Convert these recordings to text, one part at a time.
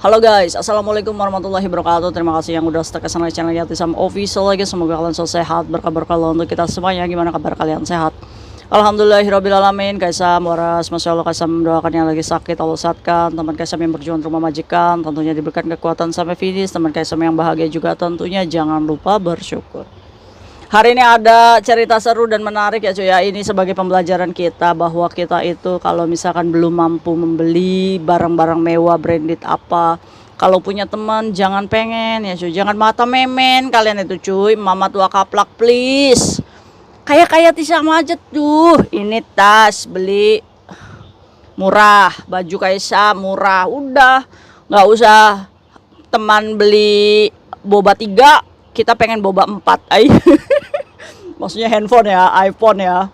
Halo guys, assalamualaikum warahmatullahi wabarakatuh. Terima kasih yang udah stuck channel Yatisam Official lagi. Semoga kalian selalu sehat, berkah untuk kita semuanya. Gimana kabar kalian, sehat? Alhamdulillahirobbilalamin. Kaisam waras, masya Allah. Kaisam mendoakan yang lagi sakit Allah sehatkan. Teman Kaisam yang berjuang rumah majikan tentunya diberikan kekuatan sampai finish. Teman Kaisam yang bahagia juga tentunya jangan lupa bersyukur. Hari ini ada cerita seru dan menarik ya cuy ya. Ini sebagai pembelajaran kita bahwa kita itu kalau misalkan belum mampu membeli barang-barang mewah branded apa, kalau punya teman jangan pengen ya cuy, jangan mata memen kalian itu cuy. Mama tua kaplak please. Kayak sama aja tuh. Ini tas beli murah, baju kaisa murah, udah nggak usah teman beli boba 3, kita pengen boba 4 ay. Maksudnya handphone ya, iPhone ya.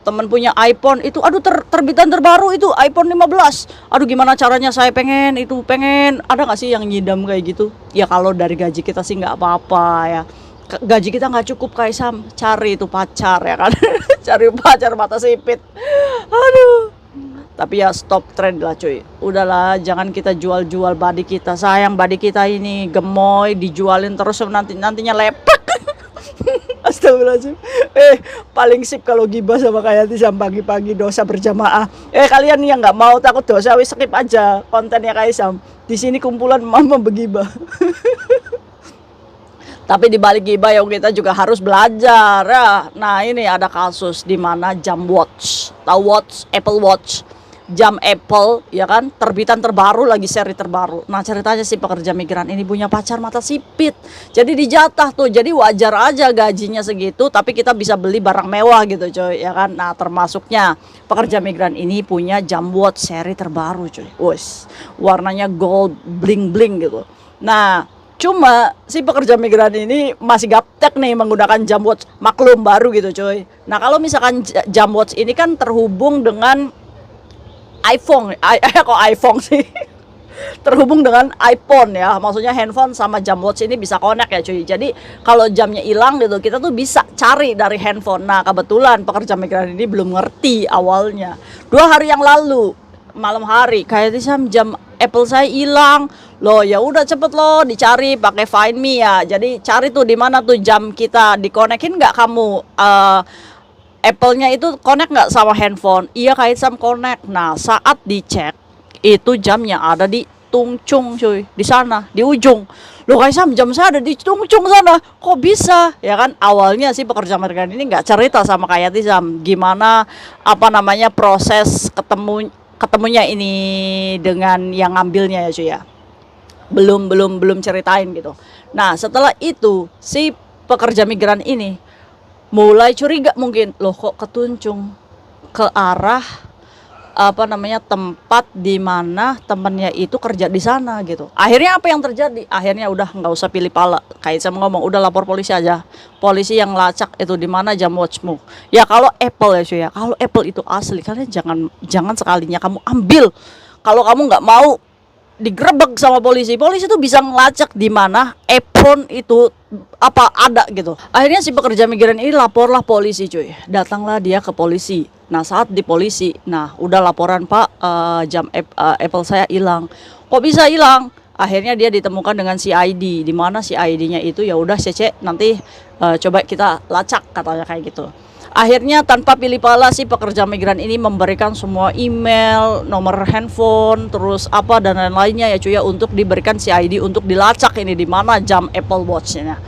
Temen punya iPhone itu, aduh terbitan terbaru itu iPhone 15. Aduh gimana caranya, saya pengen itu, pengen. Ada gak sih yang nyidam kayak gitu? Ya kalau dari gaji kita sih nggak apa-apa ya. Gaji kita nggak cukup kayak Sam, cari itu pacar ya kan. Cari pacar mata sipit. Aduh. Tapi ya stop trend lah cuy. Udahlah, jangan kita jual-jual body kita. Sayang body kita ini gemoy, dijualin terus nantinya lepek. Astagfirullahaladzim. Paling sip kalau gibah sama kayak Tisam pagi-pagi dosa berjamaah. Kalian yang nggak mau takut dosa, wis skip aja kontennya kayak Sam. Di sini kumpulan mama begibah. Tapi di balik gibah ya kita juga harus belajar ya. Nah ini ada kasus di mana jam watch, tahu watch, Apple Watch, jam Apple ya kan, terbitan terbaru lagi, seri terbaru. Nah ceritanya si pekerja migran ini punya pacar mata sipit, jadi dijatah tuh. Jadi wajar aja gajinya segitu, tapi kita bisa beli barang mewah gitu coy ya kan. Nah termasuknya pekerja migran ini punya jam watch seri terbaru coy. Wes, warnanya gold bling bling gitu. Nah cuma si pekerja migran ini masih gaptek nih menggunakan jam watch maklum baru gitu coy. Nah kalau misalkan jam watch ini kan terhubung dengan iPhone, kok iPhone sih? Terhubung dengan iPhone ya, maksudnya handphone sama jam watch ini bisa connect ya cuy. Jadi kalau jamnya hilang gitu, kita tuh bisa cari dari handphone. Nah kebetulan pekerja migran ini belum ngerti awalnya. 2 hari yang lalu, malam hari, kayak jam Apple saya hilang. Loh ya udah cepet loh dicari pakai Find Me ya. Jadi cari tuh di mana tuh jam kita, dikonekin nggak kamu? Apple-nya itu connect nggak sama handphone? Iya kayak Sam connect. Nah saat dicek itu jamnya ada di Tungcung cuy, di sana di ujung. Loh kayak Sam, jam saya ada di Tungcung sana, kok bisa? Ya kan awalnya sih pekerja migran ini nggak cerita sama kayak Sam gimana proses ketemunya ini dengan yang ngambilnya ya cuy ya. Belum ceritain gitu. Nah setelah itu si pekerja migran ini mulai curiga mungkin, loh kok ketuncung ke arah tempat di mana temennya itu kerja di sana gitu. Akhirnya apa yang terjadi? Akhirnya udah nggak usah pilih pala, kayak saya ngomong udah lapor polisi aja. Polisi yang lacak itu di mana jam watchmu. Ya kalau Apple ya cuy ya, kalau Apple itu asli, kalian jangan sekalinya kamu ambil. Kalau kamu nggak mau digerebek sama polisi tuh bisa ngelacak di mana iPhone itu ada gitu. Akhirnya si pekerja migran ini laporlah polisi cuy. Datanglah dia ke polisi. Nah saat di polisi, nah udah laporan Pak, jam Apple saya hilang. Kok bisa hilang? Akhirnya dia ditemukan dengan CID. Di mana CID-nya itu ya udah Cece nanti coba kita lacak katanya kayak gitu. Akhirnya tanpa pilih pala si pekerja migran ini memberikan semua email, nomor handphone, terus apa dan lain-lainnya ya cuy ya, untuk diberikan CID untuk dilacak ini di mana jam Apple Watch-nya.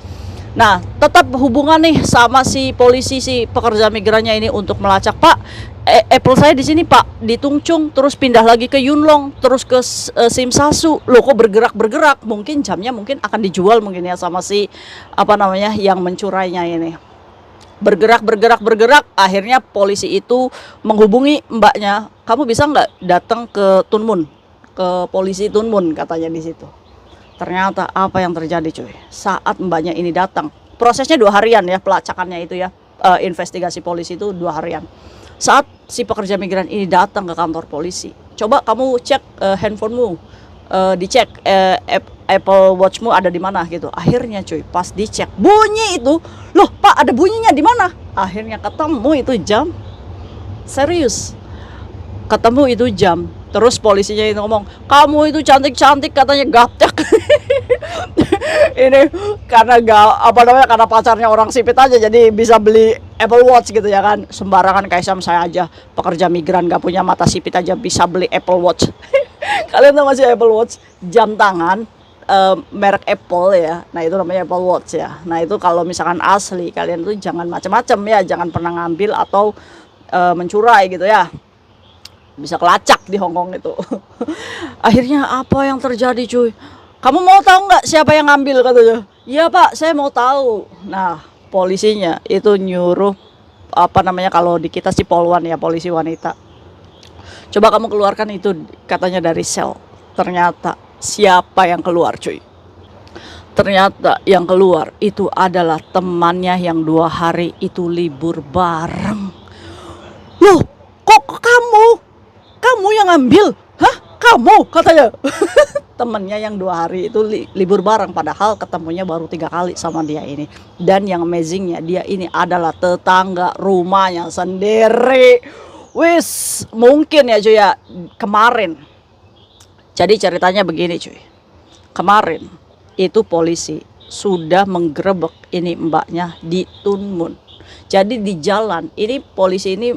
Nah, tetap hubungan nih sama si polisi, si pekerja migrannya ini untuk melacak, Pak. Apple saya di sini Pak, di Tungcung, terus pindah lagi ke Yunlong, terus ke Simsasu. Loh kok bergerak? Mungkin jamnya mungkin akan dijual mungkin ya sama si yang mencurainya ini. Bergerak, akhirnya polisi itu menghubungi mbaknya, kamu bisa nggak datang ke Tunmun, ke polisi Tunmun katanya di situ. Ternyata apa yang terjadi cuy, saat mbaknya ini datang, prosesnya 2 harian ya pelacakannya itu ya, investigasi polisi itu 2 harian. Saat si pekerja migran ini datang ke kantor polisi, coba kamu cek handphonemu, dicek Apple Watchmu ada di mana gitu. Akhirnya cuy, pas dicek bunyi itu, loh Pak ada bunyinya di mana? Akhirnya ketemu itu jam, serius, ketemu itu jam Terus polisinya itu ngomong, kamu itu cantik-cantik katanya gaptek. Ini karena karena pacarnya orang sipit aja jadi bisa beli Apple Watch gitu ya kan. Sembarangan kayak saya aja pekerja migran gak punya mata sipit aja bisa beli Apple Watch. Kalian tahu masih Apple Watch jam tangan merek Apple ya. Nah itu namanya Apple Watch ya. Nah itu kalau misalkan asli kalian tuh jangan macam-macam ya, jangan pernah ngambil atau mencurai gitu ya. Bisa kelacak di Hongkong itu. Akhirnya apa yang terjadi cuy? Kamu mau tahu nggak siapa yang ngambil katanya? Iya pak, saya mau tahu. Nah polisinya itu nyuruh kalau di kita si polwan ya, polisi wanita. Coba kamu keluarkan itu katanya dari sel. Ternyata siapa yang keluar cuy? Ternyata yang keluar itu adalah temannya yang 2 hari itu libur bareng. Loh kok kamu yang ngambil? Hah? Kamu katanya. Temennya yang 2 hari itu libur bareng, padahal ketemunya baru 3 kali sama dia ini. Dan yang amazingnya dia ini adalah tetangga rumahnya sendiri. Wis mungkin ya cuy ya, kemarin. Jadi ceritanya begini cuy. Kemarin itu polisi sudah menggerebek ini mbaknya di Tuen Mun. Jadi di jalan ini polisi ini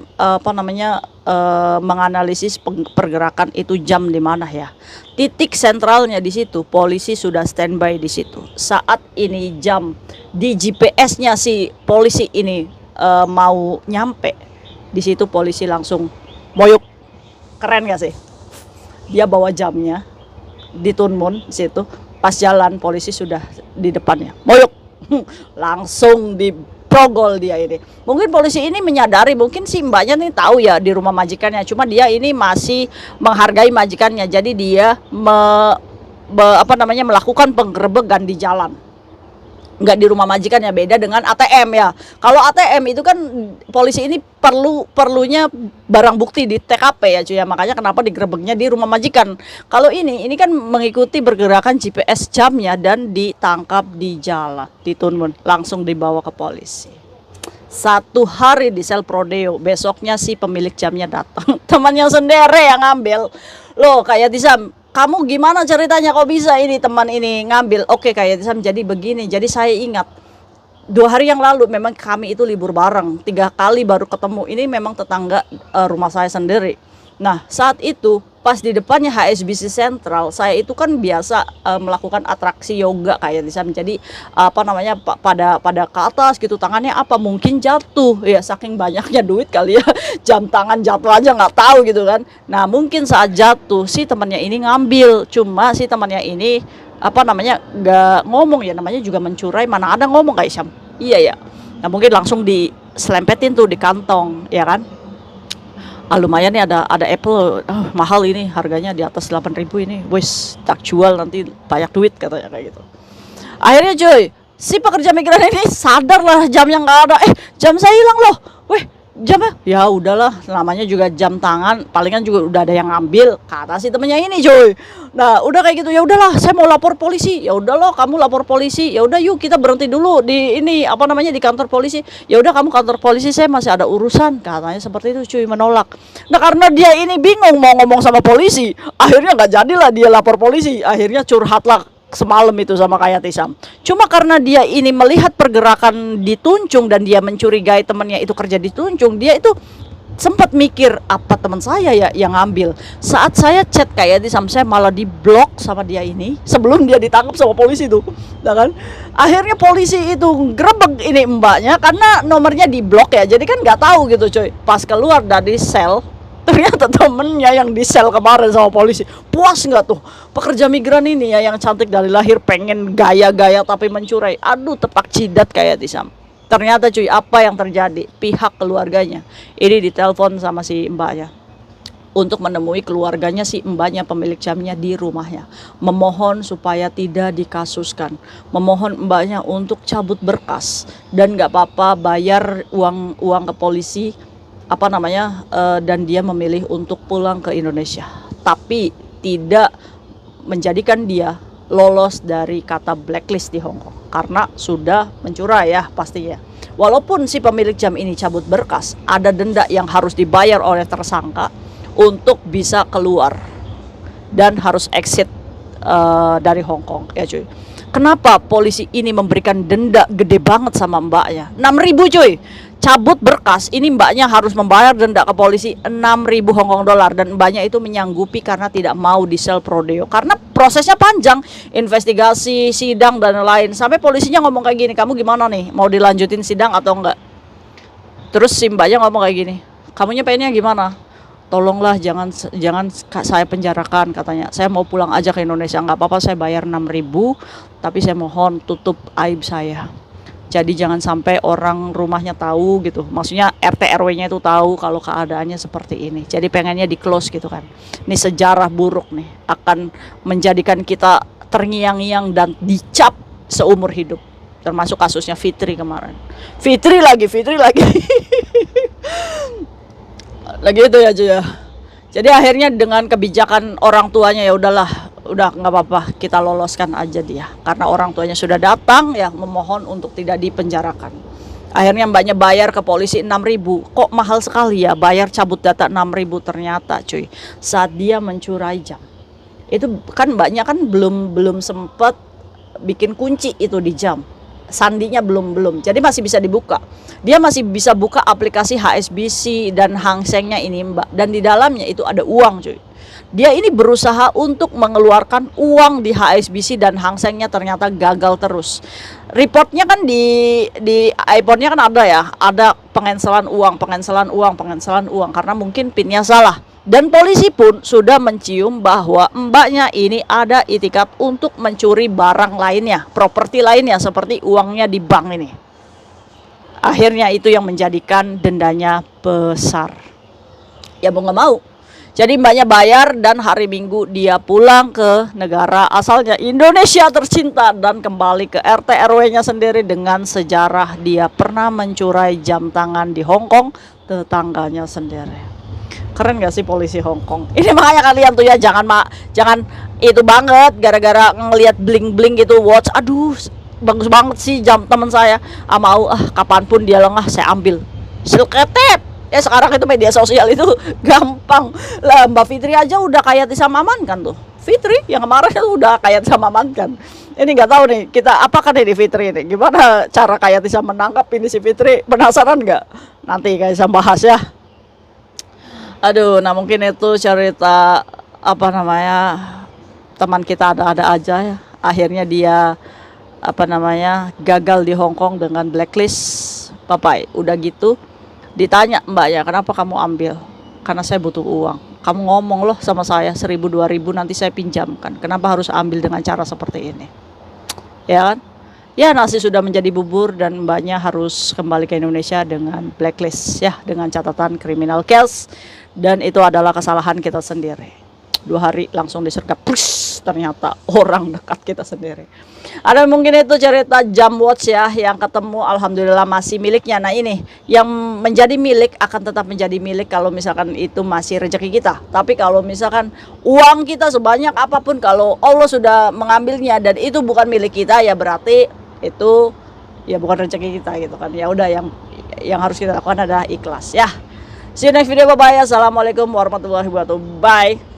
menganalisis pergerakan itu jam di mana ya. Titik sentralnya di situ, polisi sudah standby di situ. Saat ini jam di GPS-nya si polisi ini mau nyampe di situ, polisi langsung boyuk. Keren gak sih? Dia bawa jamnya di Tuen Mun situ. Pas jalan polisi sudah di depannya. Boyuk. Langsung diprogol dia ini. Mungkin polisi ini menyadari, mungkin si mbaknya nih tahu ya di rumah majikannya. Cuma dia ini masih menghargai majikannya. Jadi dia melakukan penggerebekan di jalan. Nggak di rumah majikannya, beda dengan ATM ya. Kalau ATM itu kan polisi ini perlunya barang bukti di TKP ya cuy ya. Makanya kenapa digerebeknya di rumah majikan. Kalau ini kan mengikuti pergerakan GPS jamnya dan ditangkap di jalan di Tuen Mun, langsung dibawa ke polisi. 1 hari di sel Prodeo, besoknya si pemilik jamnya datang. Temannya sendiri yang ngambil. Loh kayak Tisam, kamu gimana ceritanya kok bisa ini teman ini ngambil? Oke kayak Tisam, jadi begini. Jadi saya ingat 2 hari yang lalu memang kami itu libur bareng, 3 kali baru ketemu. Ini memang tetangga rumah saya sendiri. Nah saat itu pas di depannya HSBC Sentral, saya itu kan biasa melakukan atraksi yoga kayak Tisam. Jadi pada ke atas gitu, tangannya mungkin jatuh ya, saking banyaknya duit kali ya. Jam tangan jatuh aja nggak tahu gitu kan. Nah mungkin saat jatuh si temannya ini ngambil, cuma si temannya ini nggak ngomong ya, namanya juga mencurai, mana ada ngomong kayak Syam. Iya ya. Nah mungkin langsung diselempetin tuh di kantong ya kan. Lumayan nih ada Apple, mahal ini harganya di atas 8.000 ini. Wes tak jual nanti banyak duit katanya kayak gitu. Akhirnya cuy, si pekerja migran ini sadar lah jamnya nggak ada. Jam saya hilang loh. Weh, jamnya ya udahlah, namanya juga jam tangan, palingan juga udah ada yang ngambil, kata si temennya ini cuy. Nah udah kayak gitu, ya udahlah saya mau lapor polisi. Ya udah loh kamu lapor polisi. Ya udah yuk kita berhenti dulu di ini di kantor polisi. Ya udah kamu kantor polisi, saya masih ada urusan, katanya seperti itu cuy, menolak. Nah karena dia ini bingung mau ngomong sama polisi, akhirnya nggak jadilah dia lapor polisi. Akhirnya curhatlah semalam itu sama kayak Tisam. Cuma karena dia ini melihat pergerakan di Tuncung dan dia mencurigai temannya itu kerja di Tuncung, dia itu sempat mikir apa teman saya ya yang ngambil. Saat saya chat kayak Tisam, saya malah diblok sama dia ini sebelum dia ditangkap sama polisi tuh, nah kan? Akhirnya polisi itu grebek ini mbaknya karena nomornya diblok ya, jadi kan nggak tahu gitu coy. Pas keluar dari sel, ternyata temennya yang di sel kemarin sama polisi. Puas nggak tuh pekerja migran ini ya yang cantik dari lahir pengen gaya-gaya tapi mencurai. Aduh tepak jidat kayak Tisam. Ternyata cuy, apa yang terjadi? Pihak keluarganya ini ditelepon sama si mbaknya untuk menemui keluarganya si mbaknya pemilik jamnya di rumahnya, memohon supaya tidak dikasuskan, memohon mbaknya untuk cabut berkas dan nggak apa-apa bayar uang ke polisi dan dia memilih untuk pulang ke Indonesia, tapi tidak menjadikan dia lolos dari kata blacklist di Hong Kong karena sudah mencurai ya pastinya. Walaupun si pemilik jam ini cabut berkas, ada denda yang harus dibayar oleh tersangka untuk bisa keluar dan harus exit dari Hong Kong ya cuy. Kenapa polisi ini memberikan denda gede banget sama mbaknya? 6.000 cuy. Cabut berkas, ini mbaknya harus membayar denda ke polisi 6.000 Hong Kong dolar, dan mbaknya itu menyanggupi karena tidak mau di sel prodeo. Karena prosesnya panjang, investigasi, sidang dan lain. Sampai polisinya ngomong kayak gini, "Kamu gimana nih? Mau dilanjutin sidang atau enggak?" Terus si mbaknya ngomong kayak gini, "Kamunya pengennya gimana? Tolonglah jangan saya penjarakan," katanya. "Saya mau pulang aja ke Indonesia, nggak apa-apa saya bayar 6.000, tapi saya mohon tutup aib saya. Jadi jangan sampai orang rumahnya tahu gitu." Maksudnya RT RW-nya itu tahu kalau keadaannya seperti ini. Jadi pengennya di close gitu kan. Ini sejarah buruk nih, akan menjadikan kita terngiang-ngiang dan dicap seumur hidup. Termasuk kasusnya Fitri kemarin. Fitri lagi. Lagi itu ya cuy ya. Jadi akhirnya dengan kebijakan orang tuanya, ya udahlah, udah nggak apa-apa, kita loloskan aja dia, karena orang tuanya sudah datang ya memohon untuk tidak dipenjarakan. Akhirnya mbaknya bayar ke polisi 6.000. Kok mahal sekali ya bayar cabut data 6.000? Ternyata cuy, saat dia mencuri jam itu kan mbaknya kan belum sempat bikin kunci itu di jam, sandinya belum, jadi masih bisa dibuka. Dia masih bisa buka aplikasi HSBC dan Hang Sengnya ini mbak, dan di dalamnya itu ada uang cuy. Dia ini berusaha untuk mengeluarkan uang di HSBC dan Hang Sengnya, ternyata gagal terus. Reportnya kan di iPhone-nya kan ada ya, ada pengencelan uang, karena mungkin pinnya salah. Dan polisi pun sudah mencium bahwa mbaknya ini ada itikat untuk mencuri barang lainnya, properti lainnya seperti uangnya di bank ini. Akhirnya itu yang menjadikan dendanya besar. Ya mau nggak mau. Jadi mbaknya bayar dan hari Minggu dia pulang ke negara asalnya, Indonesia tercinta, dan kembali ke RT RW-nya sendiri dengan sejarah dia pernah mencuri jam tangan di Hong Kong tetangganya sendiri. Keren gak sih polisi Hong Kong? Ini makanya kalian tuh ya jangan itu banget gara-gara ngelihat bling-bling gitu watch. Aduh, bagus banget sih jam teman saya. Mau kapanpun dia lengah saya ambil. Silketep. Ya sekarang itu media sosial itu gampang. Lah Mbak Fitri aja udah kayak disamaman kan tuh. Fitri yang kemarin itu udah kayak disamaman kan. Ini nggak tahu nih kita apakan ini Fitri ini. Gimana cara kayak bisa menangkap ini si Fitri? Penasaran nggak? Nanti kayak bisa bahas ya. Aduh, nah mungkin itu cerita teman kita ada-ada aja ya. Akhirnya dia gagal di Hong Kong dengan blacklist. Papai, udah gitu ditanya mbaknya, "Kenapa kamu ambil?" "Karena saya butuh uang." "Kamu ngomong loh sama saya 1.000 2.000 nanti saya pinjamkan. Kenapa harus ambil dengan cara seperti ini?" Ya kan? Ya nasi sudah menjadi bubur dan mbaknya harus kembali ke Indonesia dengan blacklist ya, dengan catatan criminal case, dan itu adalah kesalahan kita sendiri. 2 hari langsung disergap, ternyata orang dekat kita sendiri. Ada mungkin itu cerita jam watch ya yang ketemu, alhamdulillah masih miliknya. Nah ini yang menjadi milik akan tetap menjadi milik kalau misalkan itu masih rezeki kita. Tapi kalau misalkan uang kita sebanyak apapun, kalau Allah sudah mengambilnya dan itu bukan milik kita, ya berarti itu ya bukan rezeki kita gitu kan. Ya udah, yang harus kita lakukan adalah ikhlas ya. See you next video, bye bye. Assalamualaikum warahmatullahi wabarakatuh. Bye.